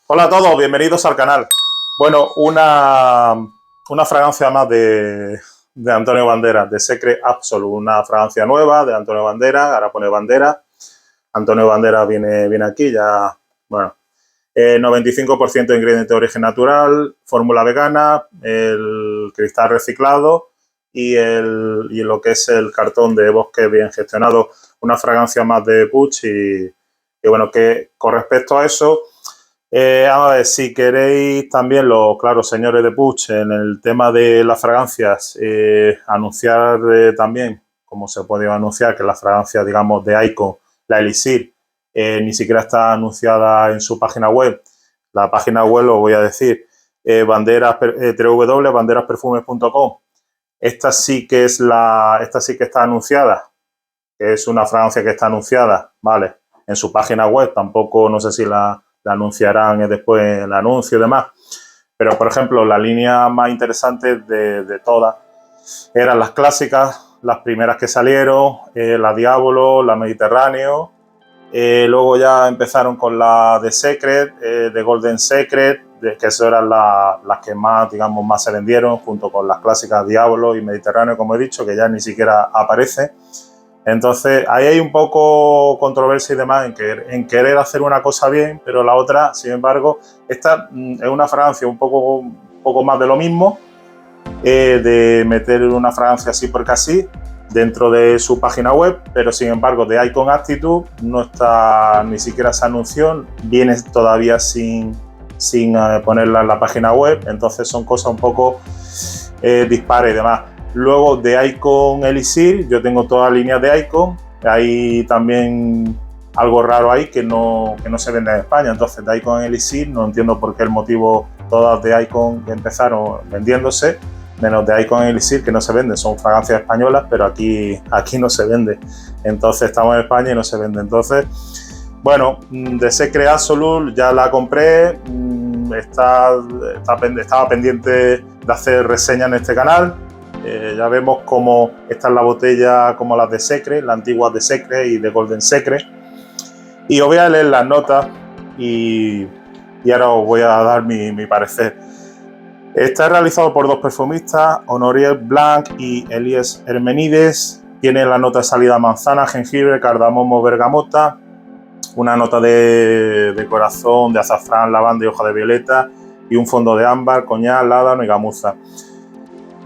Hola a todos, bienvenidos al canal. Bueno, una fragancia más de Antonio Banderas, de Secret Absolute, una fragancia nueva de Antonio Banderas, ahora pone Banderas. Antonio Banderas viene aquí, ya, bueno, 95% de ingrediente de origen natural, fórmula vegana, el cristal reciclado y lo que es el cartón de bosque bien gestionado, una fragancia más de Puig y bueno, que con respecto a eso, a ver, si queréis también, claro, señores de Puig, en el tema de las fragancias, anunciar también, como se puede anunciar, que la fragancia, digamos, de Icon, la Elixir, ni siquiera está anunciada en su página web. La página web, lo voy a decir, www.banderasperfumes.com. Esta sí que está anunciada, que es una fragancia que está anunciada, ¿vale? En su página web, tampoco, no sé si la anunciarán después en el anuncio y demás. Pero, por ejemplo, la línea más interesante de todas eran las clásicas, las primeras que salieron, la Diablo, la Mediterráneo. Luego ya empezaron con la de Secret, de Golden Secret, que eso eran las que más, digamos, más se vendieron, junto con las clásicas Diablo y Mediterráneo, como he dicho, que ya ni siquiera aparece. Entonces, ahí hay un poco controversia y demás en querer hacer una cosa bien, pero la otra, sin embargo, esta es una fragancia un poco más de lo mismo, de meter una fragancia así porque así dentro de su página web, pero sin embargo de Icon Attitude no está, ni siquiera se anunció, viene todavía sin ponerla en la página web, entonces son cosas un poco dispares y demás. Luego de Icon Elixir, yo tengo todas las líneas de Icon, hay también algo raro ahí que no se vende en España, entonces de Icon Elixir no entiendo por qué el motivo, todas de Icon empezaron vendiéndose, menos de Icon Elixir que no se vende, son fragancias españolas, pero aquí no se vende, entonces estamos en España y no se vende. Entonces, bueno, de Secret Absolute ya la compré, estaba pendiente de hacer reseña en este canal. Ya vemos cómo está en la botella, como las de Secret, las antiguas de Secret y de Golden Secret. Y os voy a leer las notas y ahora os voy a dar mi parecer. Está realizado por dos perfumistas, Honoré Blanc y Elies Hermenides. Tiene la nota de salida manzana, jengibre, cardamomo, bergamota. Una nota de corazón, de azafrán, lavanda y hoja de violeta. Y un fondo de ámbar, coñac, ládano y gamuza.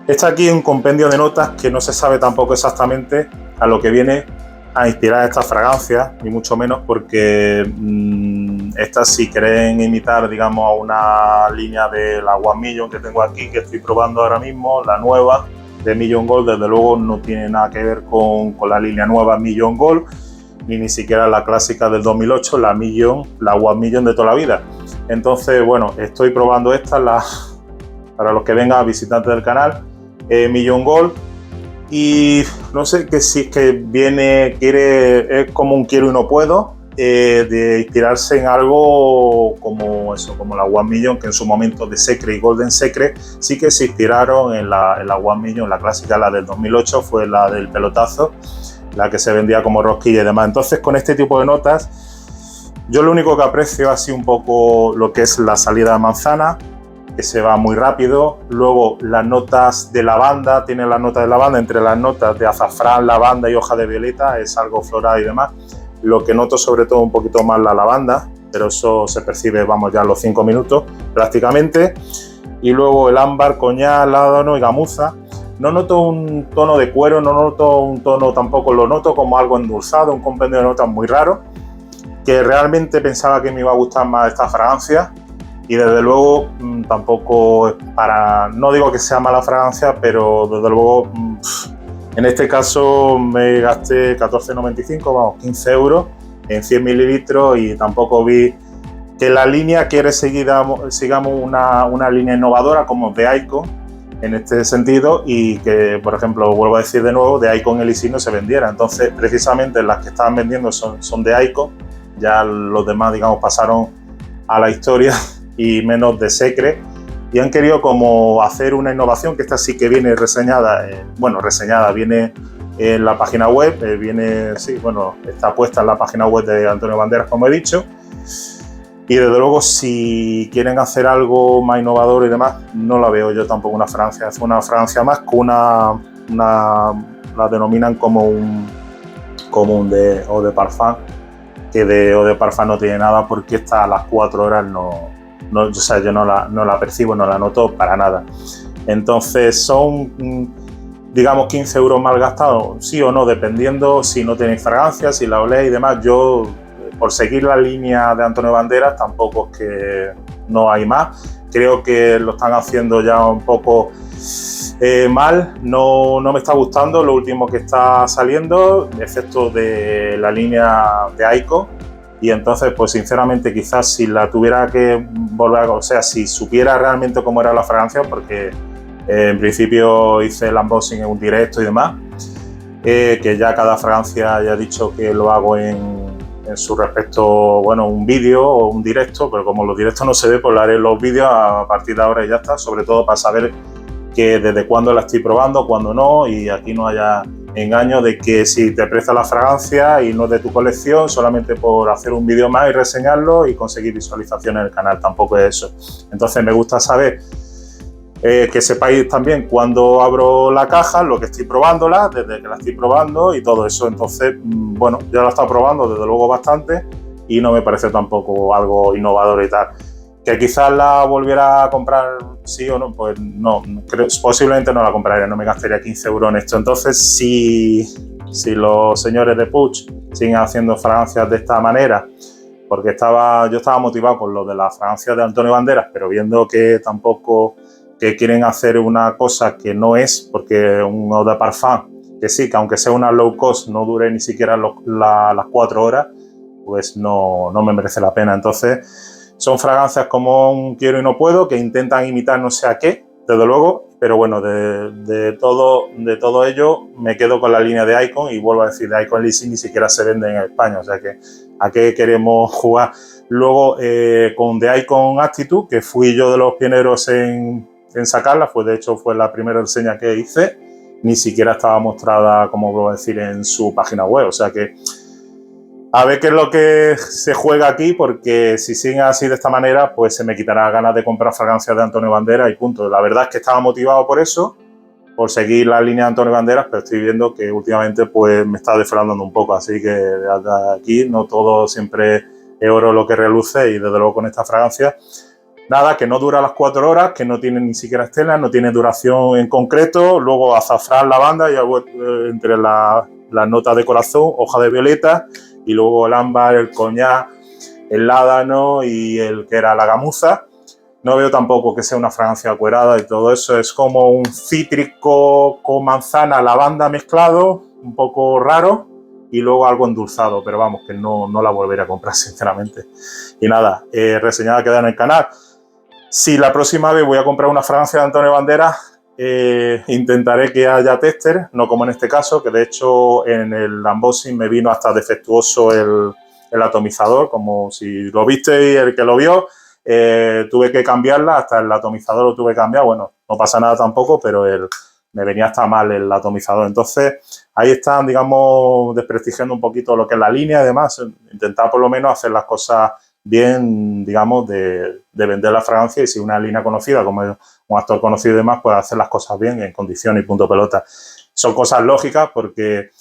Está aquí un compendio de notas que no se sabe tampoco exactamente a lo que viene a inspirar estas fragancias, ni mucho menos porque estas, si quieren imitar, digamos, a una línea de la One Million que tengo aquí, que estoy probando ahora mismo, la nueva de Million Gold, desde luego no tiene nada que ver con la línea nueva Million Gold, ni siquiera la clásica del 2008, la One Million de toda la vida. Entonces, bueno, estoy probando estas, para los que vengan visitantes del canal, Million Gold, y no sé, que si es que es como un quiero y no puedo, de inspirarse en algo como eso, como la One Million, que en su momento de Secret y Golden Secret sí que se inspiraron en la One Million, la clásica, la del 2008, fue la del pelotazo, la que se vendía como rosquilla y demás. Entonces, con este tipo de notas, yo lo único que aprecio así un poco lo que es la salida de manzana, que se va muy rápido. Luego las notas de lavanda, tiene las notas de lavanda, entre las notas de azafrán, lavanda y hoja de violeta, es algo floral y demás. Lo que noto sobre todo un poquito más la lavanda, pero eso se percibe, vamos, ya a los 5 minutos prácticamente. Y luego el ámbar, coñac, ládano y gamuza. No noto un tono de cuero, no noto un tono tampoco, lo noto como algo endulzado, un compendio de notas muy raro, que realmente pensaba que me iba a gustar más esta fragancia. Y desde luego tampoco, no digo que sea mala fragancia, pero desde luego en este caso me gasté 14,95, vamos, 15 euros en 100 mililitros y tampoco vi que la línea quiere sigamos una línea innovadora como de Icon en este sentido, y que, por ejemplo, vuelvo a decir de nuevo, de Icon Elixir no se vendiera. Entonces, precisamente las que estaban vendiendo son de Icon, ya los demás, digamos, pasaron a la historia y menos de Secret, y han querido como hacer una innovación, que esta sí que viene reseñada, viene en la página web, está puesta en la página web de Antonio Banderas, como he dicho, Y desde luego, si quieren hacer algo más innovador y demás, no la veo yo tampoco una fragancia. Es una fragancia más que la denominan como un eau de parfum, que de eau de parfum no tiene nada, porque está a las 4 horas o sea, yo no la percibo, no la noto para nada. Entonces son, digamos, 15 euros mal gastados, sí o no, dependiendo si no tenéis fragancia, si la oléis y demás. Yo, por seguir la línea de Antonio Banderas, tampoco es que no hay más. Creo que lo están haciendo ya un poco mal, no me está gustando lo último que está saliendo, excepto de la línea de Icon. Y entonces, pues sinceramente, quizás si la tuviera que volver, o sea, si supiera realmente cómo era la fragancia, porque en principio hice el unboxing en un directo y demás, que ya cada fragancia ya he dicho que lo hago en su respecto, bueno, un vídeo o un directo, pero como los directos no se ve, pues lo haré los vídeos a partir de ahora y ya está, sobre todo para saber que desde cuándo la estoy probando, cuándo no, y aquí no haya engaño de que si te presta la fragancia y no es de tu colección, solamente por hacer un vídeo más y reseñarlo y conseguir visualizaciones en el canal, tampoco es eso. Entonces me gusta saber que sepáis también cuando abro la caja, lo que estoy probándola, desde que la estoy probando y todo eso. Entonces, bueno, ya la he estado probando desde luego bastante y no me parece tampoco algo innovador y tal. Que quizás la volviera a comprar sí o no, pues no, posiblemente no la compraría, no me gastaría 15 euros en esto. Entonces, si los señores de Puig siguen haciendo fragancias de esta manera, porque yo estaba motivado con lo de las fragancias de Antonio Banderas, pero viendo que tampoco que quieren hacer una cosa que no es, porque un eau de parfum, que sí, que aunque sea una low cost, no dure ni siquiera las 4 horas, pues no me merece la pena. Entonces, son fragancias como un quiero y no puedo, que intentan imitar no sé a qué, desde luego, pero bueno, de todo ello me quedo con la línea de Icon, y vuelvo a decir, de Icon Leasing ni siquiera se vende en España, o sea que ¿a qué queremos jugar? Luego, con The Icon Attitude, que fui yo de los pioneros en sacarla, de hecho fue la primera reseña que hice, ni siquiera estaba mostrada, como vuelvo a decir, en su página web, o sea que a ver qué es lo que se juega aquí, porque si siguen así de esta manera, pues se me quitará ganas de comprar fragancias de Antonio Banderas y punto. La verdad es que estaba motivado por eso, por seguir la línea de Antonio Banderas, pero estoy viendo que últimamente pues me está defraudando un poco, así que desde aquí no todo siempre es oro lo que reluce, y desde luego con esta fragancia, nada, que no dura las 4 horas, que no tiene ni siquiera estela, no tiene duración en concreto, luego azafrán, lavanda, y entre las notas de corazón, hoja de violeta, y luego el ámbar, el coñac, el ládano y el que era la gamuza. No veo tampoco que sea una fragancia acuerada y todo eso. Es como un cítrico con manzana, lavanda mezclado, un poco raro, y luego algo endulzado, pero vamos, que no la volveré a comprar, sinceramente. Y nada, reseñada queda en el canal. Si la próxima vez voy a comprar una fragancia de Antonio Banderas, intentaré que haya tester, no como en este caso, que de hecho en el unboxing me vino hasta defectuoso el atomizador, como si lo visteis, el que lo vio, tuve que cambiarla, hasta el atomizador lo tuve que cambiar. Bueno, no pasa nada tampoco, pero me venía hasta mal el atomizador. Entonces, ahí están, digamos, desprestigiando un poquito lo que es la línea y demás. Intentar por lo menos hacer las cosas bien, digamos, de vender la fragancia, y si una línea conocida, como es un actor conocido y demás, pues hacer las cosas bien, en condiciones y punto pelota. Son cosas lógicas porque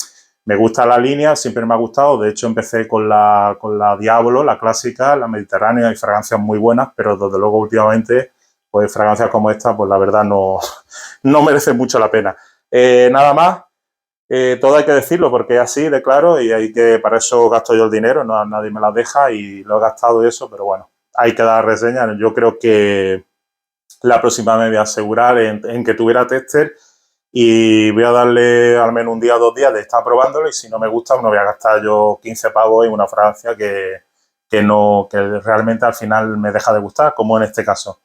me gusta la línea, siempre me ha gustado. De hecho, empecé con la Diablo, la clásica, la mediterránea, y fragancias muy buenas, pero desde luego últimamente, pues fragancias como esta, pues la verdad no merece mucho la pena. Nada más. Todo hay que decirlo porque es así de claro, y para eso gasto yo el dinero, no, nadie me las deja, y lo he gastado y eso, pero bueno, hay que dar reseñas. Yo creo que la próxima me voy a asegurar en que tuviera tester, y voy a darle al menos un día o 2 días de estar probándolo, y si no me gusta no voy a gastar yo 15 pavos en una fragancia que realmente al final me deja de gustar, como en este caso.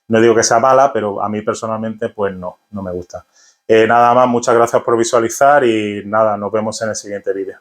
No digo que sea mala, pero a mí personalmente pues no me gusta. Nada más, muchas gracias por visualizar, y nada, nos vemos en el siguiente vídeo.